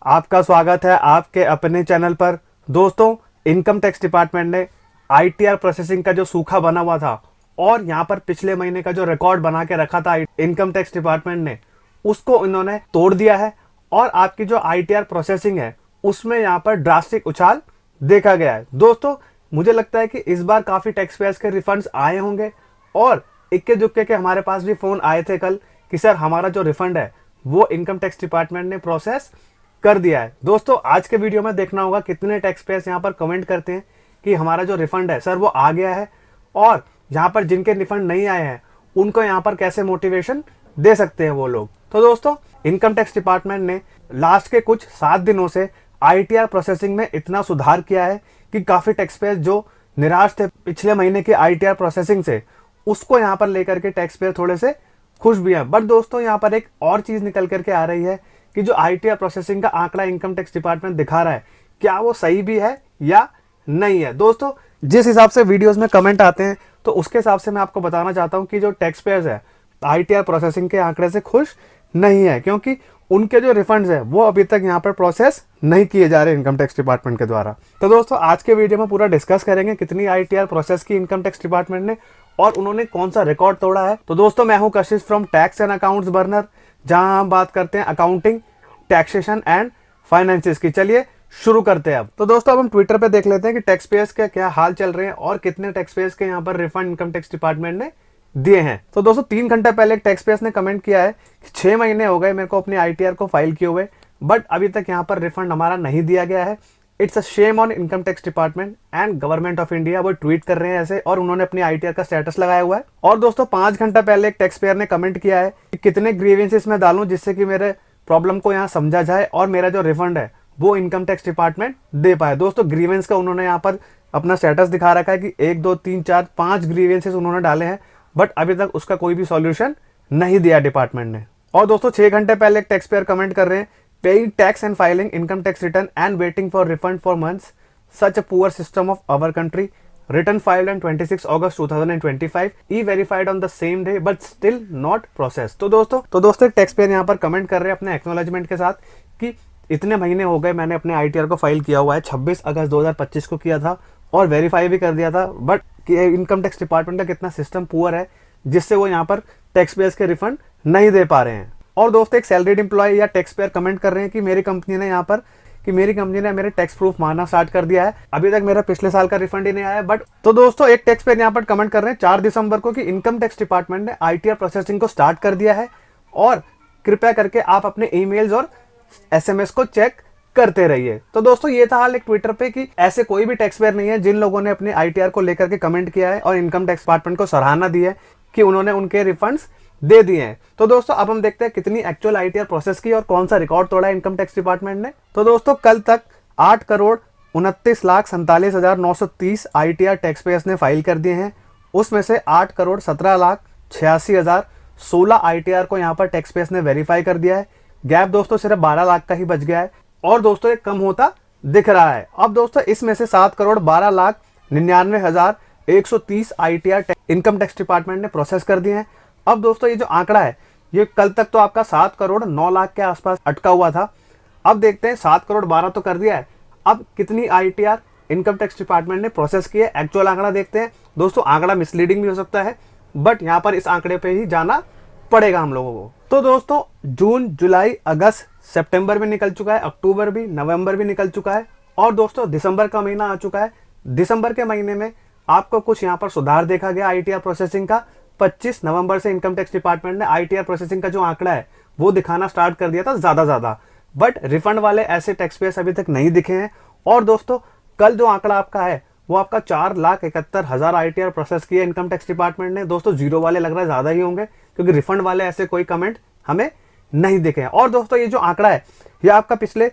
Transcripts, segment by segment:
आपका स्वागत है आपके अपने चैनल पर। दोस्तों, इनकम टैक्स डिपार्टमेंट ने आईटीआर प्रोसेसिंग का जो सूखा बना हुआ था और यहाँ पर पिछले महीने का जो रिकॉर्ड बना के रखा था इनकम टैक्स डिपार्टमेंट ने, उसको इन्होंने तोड़ दिया है। और आपकी जो आईटीआर प्रोसेसिंग है उसमें यहाँ पर ड्रास्टिक उछाल देखा गया है। दोस्तों, मुझे लगता है कि इस बार काफ़ी टैक्स पेयर्स के रिफंड्स आए होंगे और इक्के दुक्के के हमारे पास भी फ़ोन आए थे कल कि सर हमारा जो रिफंड है वो इनकम टैक्स डिपार्टमेंट ने प्रोसेस कर दिया है। दोस्तों, आज के वीडियो में देखना होगा कितने टैक्स पेयर्स यहाँ पर कमेंट करते हैं कि हमारा जो रिफंड है सर वो आ गया है, और यहाँ पर जिनके रिफंड नहीं आए हैं उनको यहाँ पर कैसे मोटिवेशन दे सकते हैं वो लोग। तो दोस्तों, इनकम टैक्स डिपार्टमेंट ने लास्ट के कुछ 7 दिनों से आईटीआर प्रोसेसिंग में इतना सुधार किया है कि काफ़ी टैक्स पेयर जो निराश थे पिछले महीने की आईटीआर प्रोसेसिंग से, उसको यहाँ पर लेकर के टैक्स पेयर थोड़े से खुश भी हैं। बट दोस्तों, यहाँ पर एक और चीज़ निकल करके आ रही है कि जो आईटीआर प्रोसेसिंग का आंकड़ा इनकम टैक्स डिपार्टमेंट दिखा रहा है, क्या वो सही भी है या नहीं है। दोस्तों, जिस हिसाब से वीडियोस में कमेंट आते हैं तो उसके हिसाब से मैं आपको बताना चाहता हूँ कि जो टैक्स पेयर्स है आईटीआर प्रोसेसिंग के आंकड़े से खुश नहीं है, क्योंकि उनके जो रिफंड्स है वो अभी तक यहाँ पर प्रोसेस नहीं किए जा रहे इनकम टैक्स डिपार्टमेंट के द्वारा। तो दोस्तों, आज के वीडियो में पूरा डिस्कस करेंगे कितनी आईटीआर प्रोसेस की इनकम टैक्स डिपार्टमेंट ने और उन्होंने कौन सा रिकॉर्ड तोड़ा है। तो दोस्तों, मैं हूं कशिश from tax and accounts burner, जहां हम बात करते हैं अकाउंटिंग, टैक्सेशन एंड फाइनेंसिस की। चलिए शुरू करते हैं अब। तो दोस्तों, अब हम ट्विटर पे देख लेते हैं कि टैक्स पेयर्स के क्या हाल चल रहे हैं और कितने टैक्स पेयर्स के यहाँ पर रिफंड इनकम टैक्स डिपार्टमेंट ने दिए हैं। तो दोस्तों, 3 घंटे पहले एक टैक्स पेयर्स ने कमेंट किया है कि 6 महीने हो गए मेरे को अपनी आईटीआर को फाइल किए हुए, बट अभी तक यहाँ पर रिफंड हमारा नहीं दिया गया है। It's a shame on income tax department and government of India. वो ट्वीट कर रहे हैं ऐसे, और उन्होंने अपनी आईटीआर का स्टेटस लगाया हुआ है। और दोस्तों, 5 घंटा पहले एक टैक्स पेयर ने कमेंट किया है कि कितने ग्रीवेंसेस में डालूं जिससे कि मेरे प्रॉब्लम को यहाँ समझा जाए और मेरा जो रिफंड है वो इनकम टैक्स डिपार्टमेंट दे पाए। दोस्तों, ग्रीवेंस का उन्होंने यहाँ पर अपना स्टेटस दिखा रखा है कि 1 2 3 4 5 ग्रीवेंसेस उन्होंने डाले हैं, बट अभी तक उसका कोई भी सॉल्यूशन नहीं दिया डिपार्टमेंट ने। और दोस्तों, 6 घंटे पहले एक टैक्स पेयर कमेंट कर रहे हैं, paying tax and filing income tax return and waiting for refund for months, such a poor system of our country, return filed on 26 August 2025, e verified on the same day but still not process. तो दोस्तों एक tax payer यहाँ पर comment कर रहे हैं अपने acknowledgement के साथ कि इतने महीने हो गए मैंने अपने आईटीआर को फाइल किया हुआ है, 26 अगस्त 2025 को किया था और वेरीफाई भी कर दिया था, बट इनकम टैक्स डिपार्टमेंट का कितना सिस्टम पुअर है जिससे वो यहाँ पर टैक्स पेयर्स के रिफंड नहीं दे पा रहे हैं। और दोस्तों, एक सैलरीड एम्प्लॉय या टैक्स पेयर कमेंट कर रहे हैं कि मेरी कंपनी ने मेरे टैक्स प्रूफ मारना स्टार्ट कर दिया है, अभी तक मेरा पिछले साल का रिफंड ही नहीं आया। बट तो दोस्तों, एक टैक्स पेयर यहाँ पर कमेंट कर रहे हैं 4 दिसंबर को कि इनकम टैक्स डिपार्टमेंट ने आईटीआर प्रोसेसिंग को स्टार्ट कर दिया है और कृपया करके आप अपने ईमेल्स और एसएमएस को चेक करते रहिए। तो दोस्तों, ये था हाल एक ट्विटर पे कि ऐसे कोई भी टैक्स पेयर नहीं है जिन लोगों ने अपने आईटीआर को लेकर के कमेंट किया है और इनकम टैक्स डिपार्टमेंट को सराहना दी है कि उन्होंने उनके रिफंड्स दे दिए हैं। तो दोस्तों, अब हम देखते हैं कितनी एक्चुअल आईटीआर प्रोसेस की और कौन सा रिकॉर्ड तोड़ा है इनकम टैक्स डिपार्टमेंट ने। तो दोस्तों, कल तक 8,29,47,930 आईटीआर टैक्स पेयर्स ने फाइल कर दिए हैं। उसमें से 8,17,86,016 आईटीआर को यहाँ पर टैक्स पेयर्स ने वेरीफाई कर दिया है। गैप दोस्तों सिर्फ 12 लाख का ही बच गया है और दोस्तों ये कम होता दिख रहा है। अब दोस्तों, इसमें से 7,12,99,130 आईटीआर इनकम टैक्स डिपार्टमेंट ने प्रोसेस कर दिए हैं। अब दोस्तों, ये जो आंकड़ा है ये कल तक तो आपका 7,09,00,000 के आसपास अटका हुआ था। अब देखते हैं 7,12,00,000 तो कर दिया है, अब कितनी आईटीआर इनकम टैक्स डिपार्टमेंट ने प्रोसेस की है एक्चुअल आंकड़ा देखते हैं। दोस्तों, आंकड़ा मिसलीडिंग भी हो सकता है, बट यहाँ पर इस आंकड़े पे ही जाना पड़ेगा हम लोगों को। तो दोस्तों, जून, जुलाई, अगस्त, सितंबर भी निकल चुका है, अक्टूबर भी, नवंबर भी निकल चुका है और दोस्तों दिसंबर का महीना आ चुका है। दिसंबर के महीने में आपको कुछ यहाँ पर सुधार देखा गया आईटीआर प्रोसेसिंग का। 25 नवंबर से इनकम टैक्स डिपार्टमेंट ने आईटीआर प्रोसेसिंग का जो आंकड़ा है वो दिखाना स्टार्ट कर दिया था ज्यादा, बट रिफंड वाले ऐसे टैक्स पेयर्स अभी तक नहीं दिखे हैं। और दोस्तों, कल जो आंकड़ा आपका है वो आपका 4,71,000 आईटीआर प्रोसेस किया इनकम टैक्स डिपार्टमेंट ने। दोस्तों, जीरो वाले लग रहा है ज्यादा ही होंगे क्योंकि रिफंड वाले ऐसे कोई कमेंट हमें नहीं दिखे हैं। और दोस्तों, ये जो आंकड़ा है ये आपका पिछले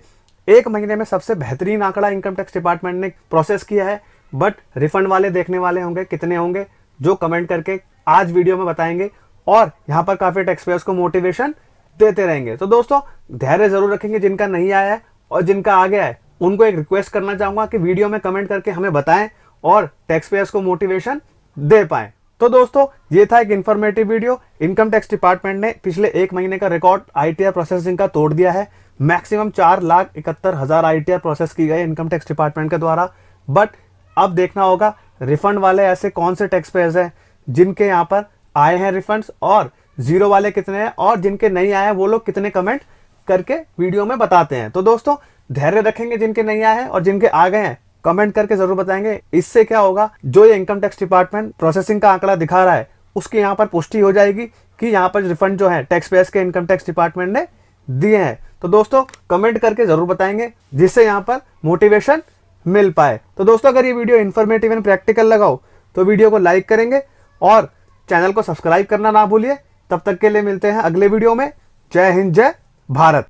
1 महीने में सबसे बेहतरीन आंकड़ा इनकम टैक्स डिपार्टमेंट ने प्रोसेस किया है, बट रिफंड वाले देखने वाले होंगे कितने होंगे जो कमेंट करके आज वीडियो में बताएंगे और यहाँ पर काफी टैक्स पेयर्स को मोटिवेशन देते रहेंगे। तो दोस्तों, धैर्य जरूर रखेंगे जिनका नहीं आया है, और जिनका आ गया है उनको एक रिक्वेस्ट करना चाहूंगा कि वीडियो में कमेंट करके हमें बताएं और टैक्स पेयर्स को मोटिवेशन दे पाएं। तो दोस्तों, ये था एक informative video. Income tax department ने पिछले 1 महीने का रिकॉर्ड आईटीआर प्रोसेसिंग का तोड़ दिया है। मैक्सिमम 4,71,000 ITR प्रोसेस की गई इनकम टैक्स डिपार्टमेंट के द्वारा। बट अब देखना होगा रिफंड वाले ऐसे कौन से टैक्स पेयर्स हैं जिनके यहाँ पर आए हैं रिफंड्स, और जीरो वाले कितने हैं, और जिनके नहीं आए हैं वो लोग कितने कमेंट करके वीडियो में बताते हैं। तो दोस्तों धैर्य रखेंगे, जिनके नहीं आए हैं और जिनके आ गए हैं कमेंट करके जरूर बताएंगे। इससे क्या होगा, जो ये इनकम टैक्स डिपार्टमेंट प्रोसेसिंग का आंकड़ा दिखा रहा है उसकी यहाँ पर पुष्टि हो जाएगी कि यहाँ पर रिफंड जो है टैक्स पेयर्स के इनकम टैक्स डिपार्टमेंट ने दिए हैं। तो दोस्तों कमेंट करके जरूर बताएंगे जिससे यहाँ पर मोटिवेशन मिल पाए। तो दोस्तों अगर ये वीडियो इन्फॉर्मेटिव एंड प्रैक्टिकल लगा हो तो वीडियो को लाइक करेंगे और चैनल को सब्सक्राइब करना ना भूलिए। तब तक के लिए मिलते हैं अगले वीडियो में। जय हिंद, जय भारत।